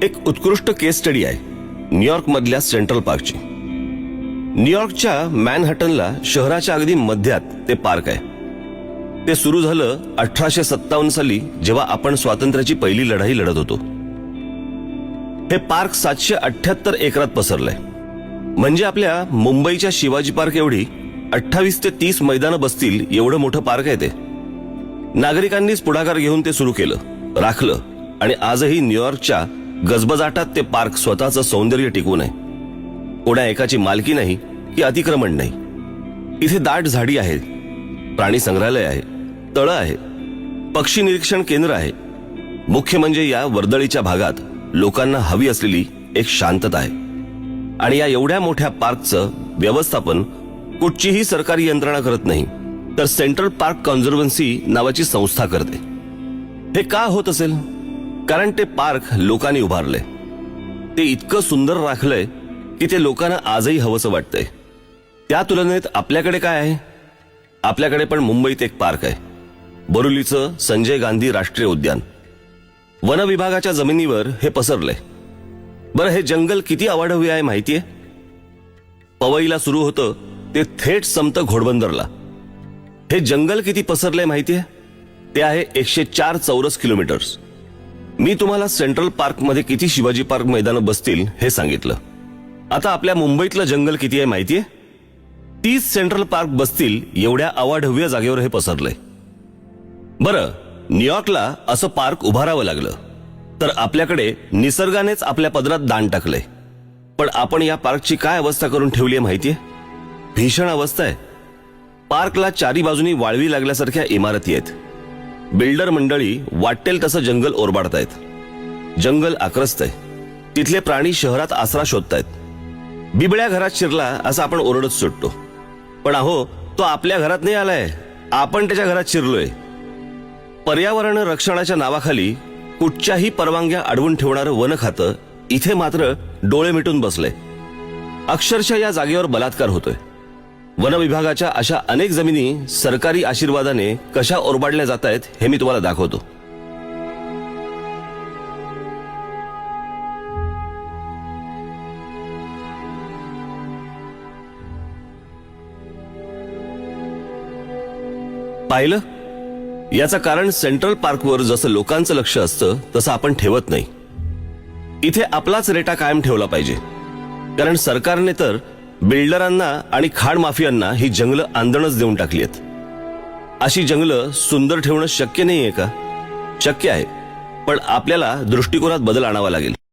एक उत्कृष्ट केस स्टडी आहे न्यूयॉर्क मधल्या सेंट्रल पार्कची। न्यूयॉर्कच्या मॅनहॅटनला शहराच्या अगदी मध्यात ते पार्क आहे। ते सुरू झालं 1857 साली, जेव्हा आपण स्वातंत्र्याची पहिली लढाई लढत होतो। हे पार्क 778 एकरात पसरलंय, म्हणजे आपल्या मुंबईच्या शिवाजी पार्क एवढी 28 ते 30 मैदानं बसतील एवढं मोठं पार्क आहे ते। नागरिकांनीच पुढाकार घेऊन ते सुरू केलं, राखलं आणि आजही न्यूयॉर्कच्या गजबजाटात ते पार्क स्वतःचं सौंदर्य टिकवून आहे। कोणा एकाची मालकी नाही की अतिक्रमण नाही। इथे दाट झाडी आहे, प्राणी संग्रहालय आहे, तळं आहे, पक्षी निरीक्षण केंद्र आहे। मुख्य म्हणजे या वर्दळीच्या भागात लोकांना हवी असलेली एक शांतता आहे। आणि या एवढ्या मोठ्या पार्कचं व्यवस्थापन कुठचीही सरकारी यंत्रणा करत नाही, तर सेंट्रल पार्क कन्झर्वन्सी नावाची संस्था करते। हे का होत असेल? कारण ते पार्क लोकांनी उभारले, ते इतकं सुंदर राखलंय की ते लोकांना आजही हवंसं वाटतंय। त्या तुलनेत आपल्याकडे काय आहे? आपल्याकडे पण मुंबईत एक पार्क आहे, बोरिवलीचं संजय गांधी राष्ट्रीय उद्यान। वन विभागाच्या जमिनीवर हे पसरलंय। बरं, हे जंगल किती अवाढव्य आहे माहितीये? पवईला सुरू होतं ते थेट संपतं घोडबंदरला। हे जंगल किती पसरलंय माहितीये? ते आहे 104 चौरस किलोमीटर्स। मी तुम्हाला सेंट्रल पार्क मध्ये किती शिवाजी पार्क मैदानं बसतील हे सांगितलं। आता आपल्या मुंबईतलं जंगल किती आहे माहितीये? 30 सेंट्रल पार्क बसतील एवढ्या अवाढव्य जागेवर हे पसरलंय। बरं, न्यूयॉर्कला असं पार्क उभारावं लागलं, तर आपल्याकडे निसर्गानेच आपल्या पदरात दान टाकलंय। पण आपण या पार्कची काय अवस्था करून ठेवली आहे माहितीये? भीषण अवस्था आहे। पार्कला चारी बाजूनी वाळवी लागल्यासारख्या इमारती आहेत। बिल्डर मंडळी वाटेल तसं जंगल ओरबाडतायत। जंगल आक्रस्त आहे, तिथले प्राणी शहरात आसरा शोधतायत। बिबळ्या घरात शिरला असं आपण ओरडत सुटतो, पण अहो, तो आपल्या घरात नाही आलाय, आपण त्याच्या घरात शिरलोय। पर्यावरण रक्षणाच्या नावाखाली कुठच्याही परवानग्या अडवून ठेवणारं वन खातं इथे मात्र डोळे मिटून बसलंय। अक्षरशः या जागेवर बलात्कार होतोय। वन विभागाच्या अशा अनेक जमिनी सरकारी आशीर्वादाने कशा ओरबाडल्या जात आहेत हे मी तुम्हाला दाखवतो। पाहिलं? याचं कारण सेंट्रल पार्कवर जसं लोकांचं लक्ष असतं तसं आपण ठेवत नाही। इथे आपलाच रेटा कायम ठेवला पाहिजे, कारण सरकारने तर बिल्डरांना आणि खाण माफियांना ही जंगलं आंदणच देऊन टाकली आहेत। अशी जंगलं सुंदर ठेवणं शक्य नाहीये का? शक्य आहे, पण आपल्याला दृष्टिकोनात बदल आणावा लागेल।